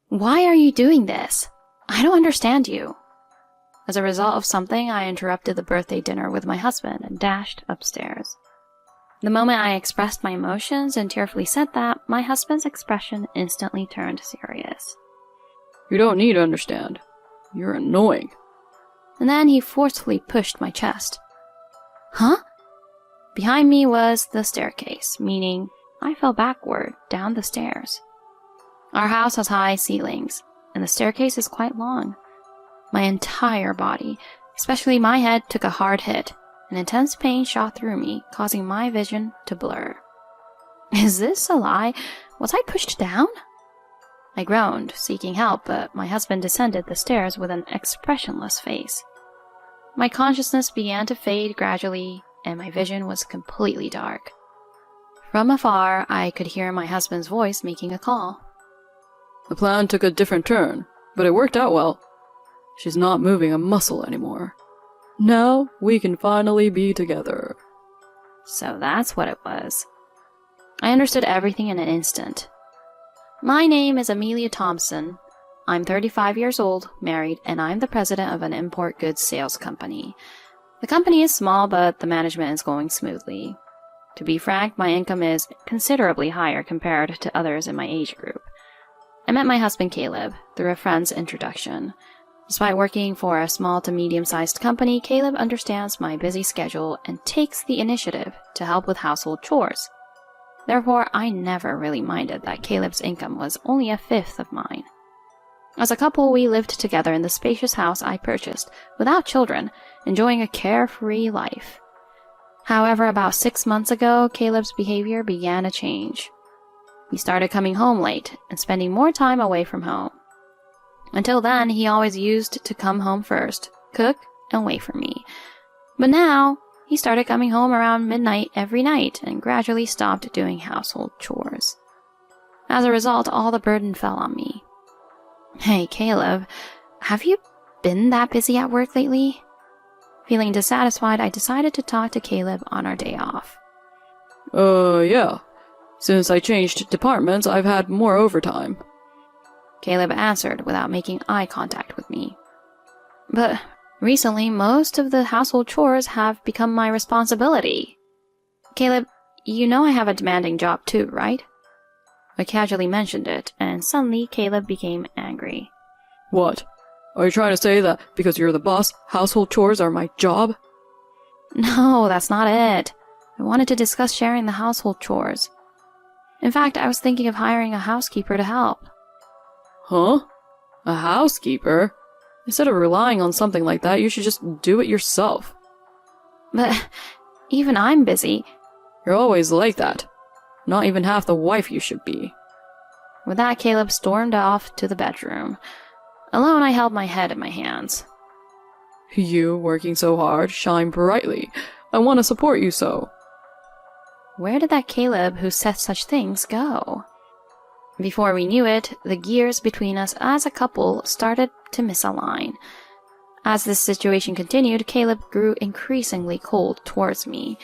Why are you doing this? I don't understand you. As a result of something, I interrupted the birthday dinner with my husband and dashed upstairs. The moment I expressed my emotions and tearfully said that, my husband's expression instantly turned serious. You don't need to understand. You're annoying. And then he forcefully pushed my chest. Huh? Behind me was the staircase, meaning I fell backward down the stairs. Our house has high ceilings, and the staircase is quite long. My entire body, especially my head, took a hard hit. An intense pain shot through me, causing my vision to blur. Is this a lie? Was I pushed down? I groaned, seeking help, but my husband descended the stairs with an expressionless face. My consciousness began to fade gradually, and my vision was completely dark. From afar, I could hear my husband's voice making a call. The plan took a different turn, but it worked out well. She's not moving a muscle anymore. Now we can finally be together. So that's what it was. I understood everything in an instant. My name is Amelia Thompson. I'm 35 years old, married, and I'm the president of an import goods sales company. The company is small, but the management is going smoothly. To be frank, my income is considerably higher compared to others in my age group. I met my husband Caleb through a friend's introduction. Despite working for a small to medium-sized company, Caleb understands my busy schedule and takes the initiative to help with household chores. Therefore, I never really minded that Caleb's income was only a fifth of mine. As a couple, we lived together in the spacious house I purchased, without children, enjoying a carefree life. However, about 6 months ago, Caleb's behavior began to change. He started coming home late and spending more time away from home. Until then, he always used to come home first, cook, and wait for me. But now, he started coming home around midnight every night and gradually stopped doing household chores. As a result, all the burden fell on me. Hey, Caleb, have you been that busy at work lately? Feeling dissatisfied, I decided to talk to Caleb on our day off. Yeah. Since I changed departments, I've had more overtime. Caleb answered without making eye contact with me. But recently, most of the household chores have become my responsibility. Caleb, you know I have a demanding job too, right? I casually mentioned it, and suddenly Caleb became angry. What? Are you trying to say that because you're the boss, household chores are my job? No, that's not it. I wanted to discuss sharing the household chores. In fact, I was thinking of hiring a housekeeper to help. Huh? A housekeeper? Instead of relying on something like that, you should just do it yourself. But even I'm busy. You're always like that. Not even half the wife you should be. With that, Caleb stormed off to the bedroom. Alone, I held my head in my hands. You, working so hard, shine brightly. I want to support you so. Where did that Caleb who said such things go? Before we knew it, the gears between us as a couple started to misalign. As this situation continued, Caleb grew increasingly cold towards me.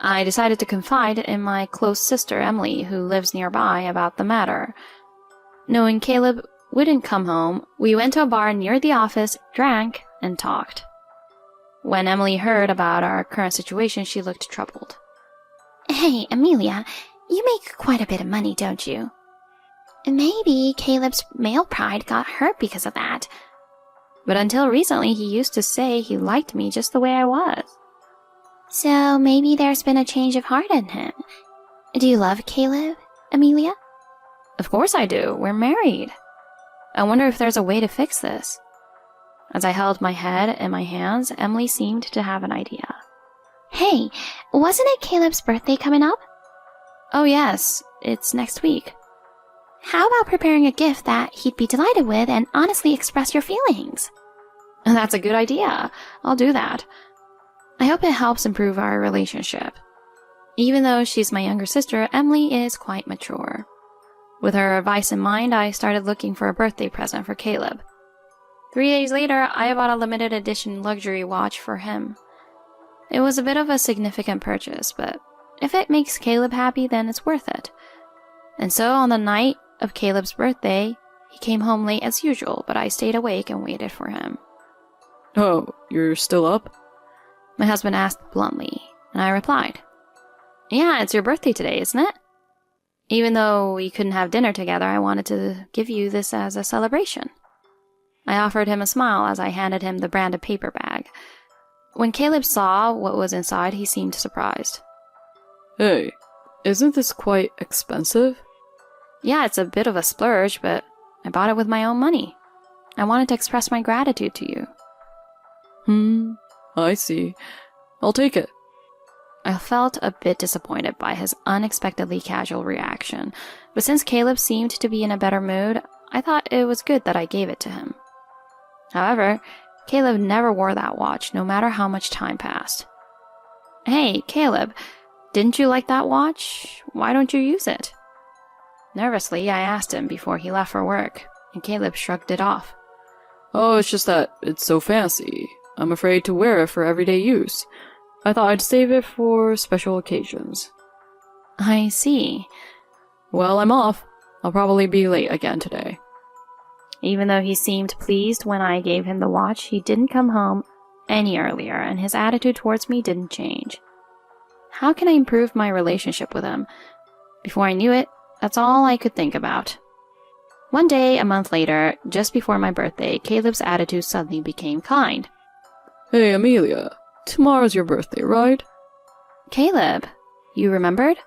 I decided to confide in my close sister Emily, who lives nearby, about the matter. Knowing Caleb wouldn't come home, we went to a bar near the office, drank, and talked. When Emily heard about our current situation, she looked troubled. Hey, Amelia, you make quite a bit of money, don't you? Maybe Caleb's male pride got hurt because of that. But until recently, he used to say he liked me just the way I was. So maybe there's been a change of heart in him. Do you love Caleb, Amelia? Of course I do. We're married. I wonder if there's a way to fix this. As I held my head in my hands, Emily seemed to have an idea. Hey, wasn't it Caleb's birthday coming up? Oh yes, it's next week. How about preparing a gift that he'd be delighted with and honestly express your feelings? That's a good idea. I'll do that. I hope it helps improve our relationship. Even though she's my younger sister, Emily is quite mature. With her advice in mind, I started looking for a birthday present for Caleb. 3 days later, I bought a limited edition luxury watch for him. It was a bit of a significant purchase, but if it makes Caleb happy, then it's worth it. And so on the night of Caleb's birthday, He came home late as usual, but I stayed awake and waited for him. Oh, you're still up? My husband asked bluntly, and I replied, "Yeah, it's your birthday today, isn't it? Even though we couldn't have dinner together, I wanted to give you this as a celebration." I offered him a smile as I handed him the branded paper bag. When Caleb saw what was inside, he seemed surprised. Hey, isn't this quite expensive? Yeah, it's a bit of a splurge, but I bought it with my own money. I wanted to express my gratitude to you. I see. I'll take it. I felt a bit disappointed by his unexpectedly casual reaction, but since Caleb seemed to be in a better mood, I thought it was good that I gave it to him. However, Caleb never wore that watch, no matter how much time passed. "Hey, Caleb, didn't you like that watch? Why don't you use it?" Nervously, I asked him before he left for work, and Caleb shrugged it off. Oh, it's just that it's so fancy. I'm afraid to wear it for everyday use. I thought I'd save it for special occasions. I see. Well, I'm off. I'll probably be late again today. Even though he seemed pleased when I gave him the watch, he didn't come home any earlier, and his attitude towards me didn't change. How can I improve my relationship with him? Before I knew it, that's all I could think about. One day, a month later, just before my birthday, Caleb's attitude suddenly became kind. Hey, Amelia. Tomorrow's your birthday, right? Caleb, you remembered?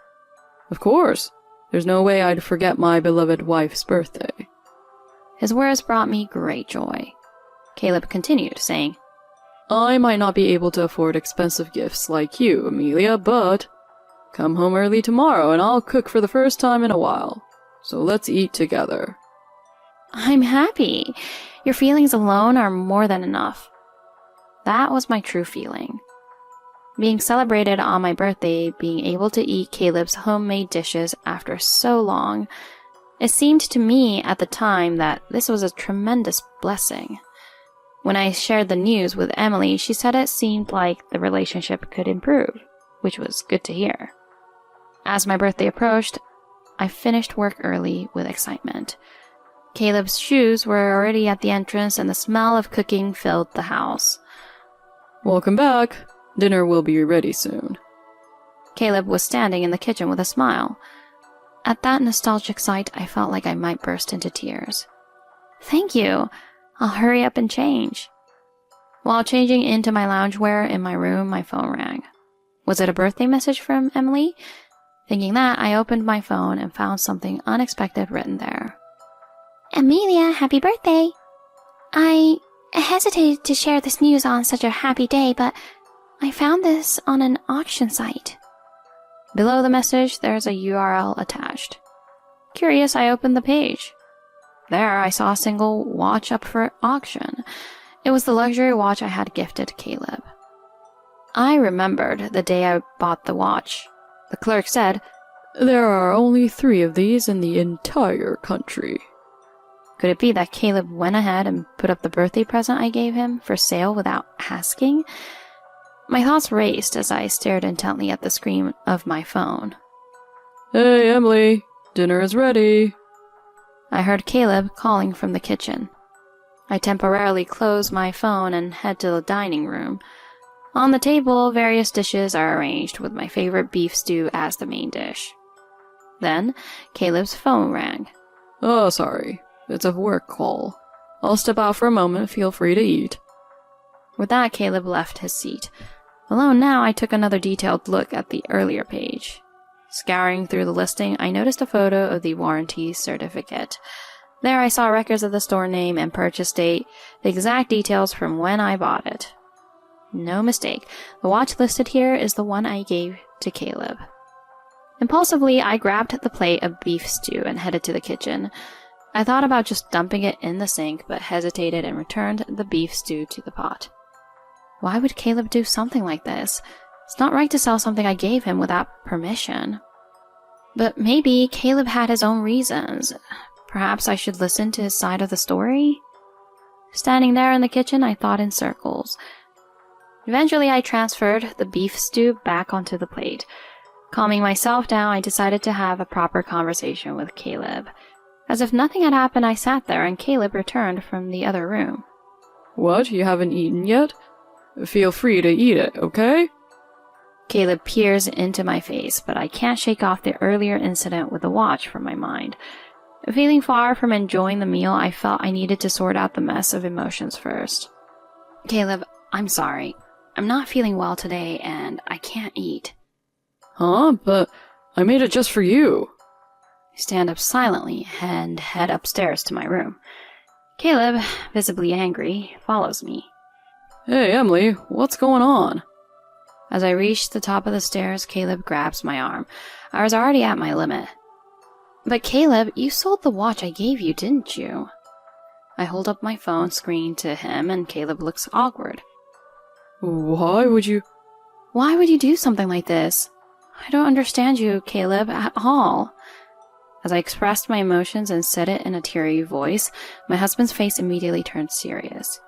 Of course. There's no way I'd forget my beloved wife's birthday. His words brought me great joy. Caleb continued, saying, I might not be able to afford expensive gifts like you, Amelia, but come home early tomorrow and I'll cook for the first time in a while. So let's eat together. I'm happy. Your feelings alone are more than enough. That was my true feeling. Being celebrated on my birthday, being able to eat Caleb's homemade dishes after so long, it seemed to me at the time that this was a tremendous blessing. When I shared the news with Emily, she said it seemed like the relationship could improve, which was good to hear. As my birthday approached, I finished work early with excitement. Caleb's shoes were already at the entrance and the smell of cooking filled the house. Welcome back. Dinner will be ready soon. Caleb was standing in the kitchen with a smile. At that nostalgic sight, I felt like I might burst into tears. Thank you. I'll hurry up and change. While changing into my loungewear in my room, my phone rang. Was it a birthday message from Emily? Thinking that, I opened my phone and found something unexpected written there. Amelia, happy birthday. I hesitated to share this news on such a happy day, but I found this on an auction site. Below the message, there's a URL attached. Curious, I opened the page. There, I saw a single watch up for auction. It was the luxury watch I had gifted Caleb. I remembered the day I bought the watch. The clerk said, There are only 3 of these in the entire country. Could it be that Caleb went ahead and put up the birthday present I gave him for sale without asking? My thoughts raced as I stared intently at the screen of my phone. Hey, Emily, dinner is ready. I heard Caleb calling from the kitchen. I temporarily closed my phone and head to the dining room. On the table, various dishes are arranged with my favorite beef stew as the main dish. Then, Caleb's phone rang. Oh, sorry. It's a work call. I'll step out for a moment. Feel free to eat. With that, Caleb left his seat. Alone now, I took another detailed look at the earlier page. Scouring through the listing, I noticed a photo of the warranty certificate. There I saw records of the store name and purchase date, the exact details from when I bought it. No mistake, the watch listed here is the one I gave to Caleb. Impulsively, I grabbed the plate of beef stew and headed to the kitchen. I thought about just dumping it in the sink, but hesitated and returned the beef stew to the pot. Why would Caleb do something like this? It's not right to sell something I gave him without permission. But maybe Caleb had his own reasons. Perhaps I should listen to his side of the story? Standing there in the kitchen, I thought in circles. Eventually, I transferred the beef stew back onto the plate. Calming myself down, I decided to have a proper conversation with Caleb. As if nothing had happened, I sat there and Caleb returned from the other room. What? You haven't eaten yet? Feel free to eat it, okay? Caleb peers into my face, but I can't shake off the earlier incident with the watch from my mind. Feeling far from enjoying the meal, I felt I needed to sort out the mess of emotions first. Caleb, I'm sorry. I'm not feeling well today, and I can't eat. Huh? But I made it just for you. I stand up silently and head upstairs to my room. Caleb, visibly angry, follows me. Hey, Emily, what's going on? As I reach the top of the stairs, Caleb grabs my arm. I was already at my limit. But Caleb, you sold the watch I gave you, didn't you? I hold up my phone screen to him and Caleb looks awkward. Why would you... Why would you do something like this? I don't understand you, Caleb, at all. As I expressed my emotions and said it in a teary voice, my husband's face immediately turned serious.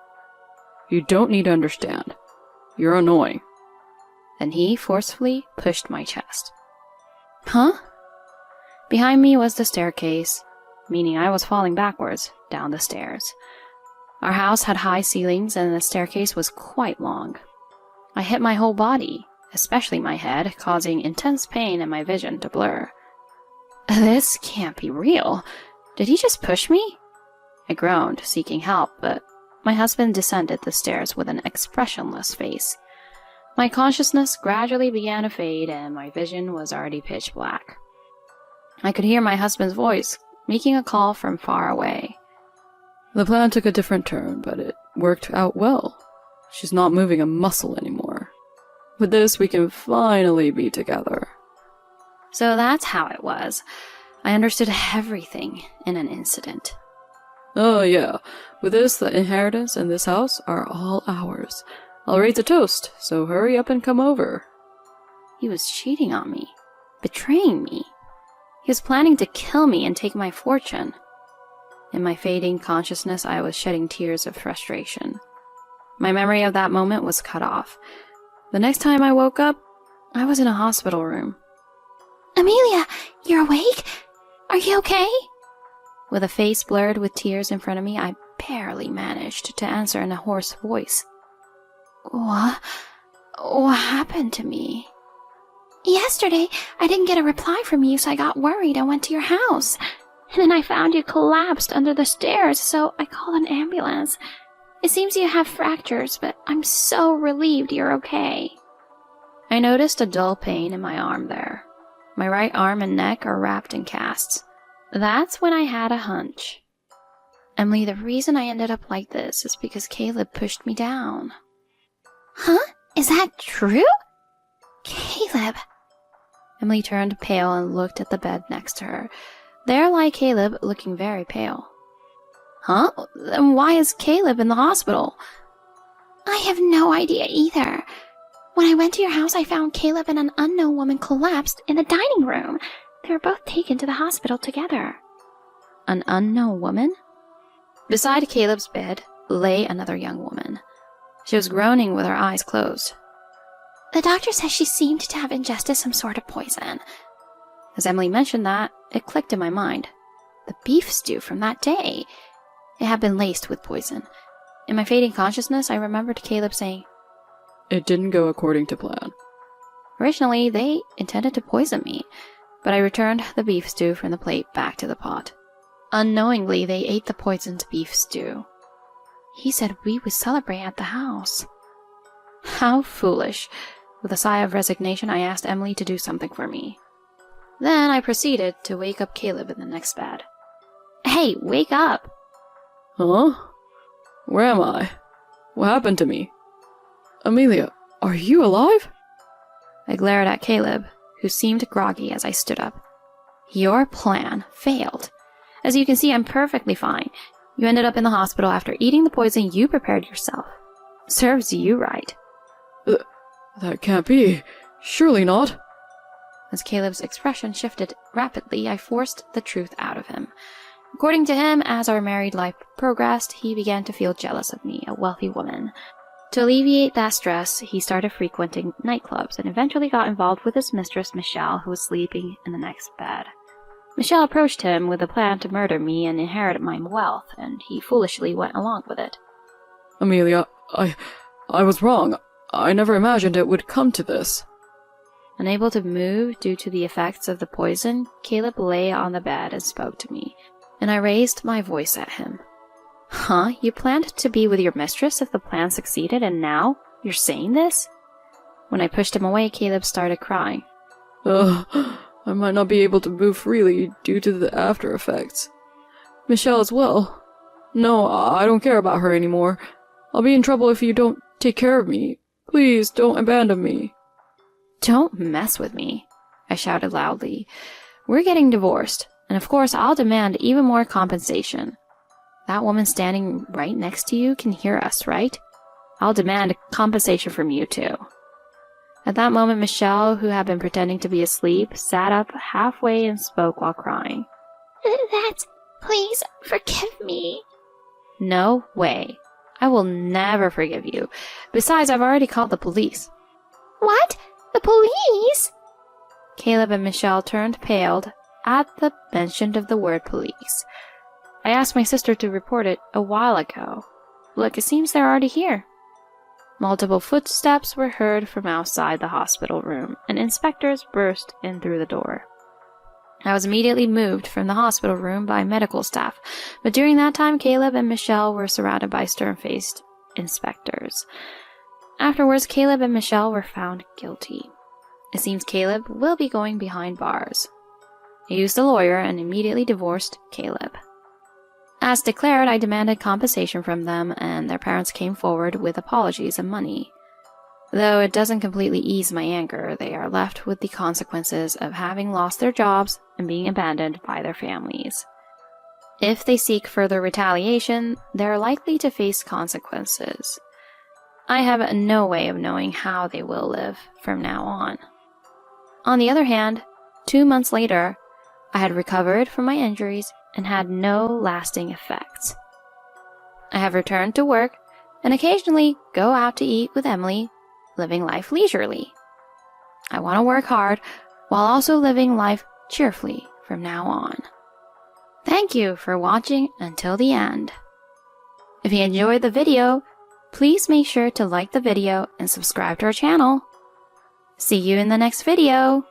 You don't need to understand. You're annoying. Then he forcefully pushed my chest. Huh? Behind me was the staircase, meaning I was falling backwards down the stairs. Our house had high ceilings and the staircase was quite long. I hit my whole body, especially my head, causing intense pain and my vision to blur. This can't be real. Did he just push me? I groaned, seeking help, but my husband descended the stairs with an expressionless face. My consciousness gradually began to fade and my vision was already pitch black. I could hear my husband's voice, making a call from far away. The plan took a different turn, but it worked out well. She's not moving a muscle anymore. With this, we can finally be together. So that's how it was. I understood everything in an instant. Oh yeah, with this, the inheritance and this house are all ours. I'll raise a toast, so hurry up and come over. He was cheating on me, betraying me. He was planning to kill me and take my fortune. In my fading consciousness, I was shedding tears of frustration. My memory of that moment was cut off. The next time I woke up, I was in a hospital room. Amelia, you're awake? Are you okay? With a face blurred with tears in front of me, I barely managed to answer in a hoarse voice. What happened to me? Yesterday, I didn't get a reply from you, so I got worried and went to your house. And then I found you collapsed under the stairs, so I called an ambulance. It seems you have fractures, but I'm so relieved you're okay. I noticed a dull pain in my arm there. My right arm and neck are wrapped in casts. That's when I had a hunch. Emily, the reason I ended up like this is because Caleb pushed me down. Huh? Is that true? Caleb. Emily turned pale and looked at the bed next to her. There lay Caleb, looking very pale. Huh? Then why is Caleb in the hospital? I have no idea either. When I went to your house, I found Caleb and an unknown woman collapsed in the dining room. They were both taken to the hospital together. An unknown woman? Beside Caleb's bed lay another young woman. She was groaning with her eyes closed. The doctor says she seemed to have ingested some sort of poison. As Emily mentioned that, it clicked in my mind. The beef stew from that day. It had been laced with poison. In my fading consciousness, I remembered Caleb saying, It didn't go according to plan. Originally, they intended to poison me, but I returned the beef stew from the plate back to the pot. Unknowingly, they ate the poisoned beef stew. He said we would celebrate at the house. How foolish. With a sigh of resignation, I asked Emily to do something for me. Then I proceeded to wake up Caleb in the next bed. Hey, wake up! Huh? Where am I? What happened to me? Amelia, are you alive? I glared at Caleb, who seemed groggy as I stood up. Your plan failed. As you can see, I'm perfectly fine. You ended up in the hospital after eating the poison you prepared yourself. Serves you right. That can't be. Surely not. As Caleb's expression shifted rapidly, I forced the truth out of him. According to him, as our married life progressed, he began to feel jealous of me, a wealthy woman. To alleviate that stress, he started frequenting nightclubs and eventually got involved with his mistress, Michelle, who was sleeping in the next bed. Michelle approached him with a plan to murder me and inherit my wealth, and he foolishly went along with it. Amelia, I was wrong. I never imagined it would come to this. Unable to move due to the effects of the poison, Caleb lay on the bed and spoke to me, and I raised my voice at him. Huh? You planned to be with your mistress if the plan succeeded, and now you're saying this? When I pushed him away, Caleb started crying. I might not be able to move freely due to the after effects. Michelle as well. No, I don't care about her anymore. I'll be in trouble if you don't take care of me. Please, don't abandon me. Don't mess with me, I shouted loudly. We're getting divorced, and of course I'll demand even more compensation. That woman standing right next to you can hear us, right? I'll demand compensation from you too. At that moment, Michelle, who had been pretending to be asleep, sat up halfway and spoke while crying. Please forgive me. No way. I will never forgive you. Besides, I've already called the police. What? The police? Caleb and Michelle turned pale at the mention of the word police. I asked my sister to report it a while ago. Look, it seems they're already here. Multiple footsteps were heard from outside the hospital room, and inspectors burst in through the door. I was immediately moved from the hospital room by medical staff, but during that time Caleb and Michelle were surrounded by stern-faced inspectors. Afterwards, Caleb and Michelle were found guilty. It seems Caleb will be going behind bars. I used a lawyer and immediately divorced Caleb. As declared, I demanded compensation from them, and their parents came forward with apologies and money. Though it doesn't completely ease my anger, they are left with the consequences of having lost their jobs and being abandoned by their families. If they seek further retaliation, they are likely to face consequences. I have no way of knowing how they will live from now on. On the other hand, 2 months later, I had recovered from my injuries and had no lasting effects. I have returned to work and occasionally go out to eat with Emily, living life leisurely. I want to work hard while also living life cheerfully from now on. Thank you for watching until the end. If you enjoyed the video, please make sure to like the video and subscribe to our channel. See you in the next video.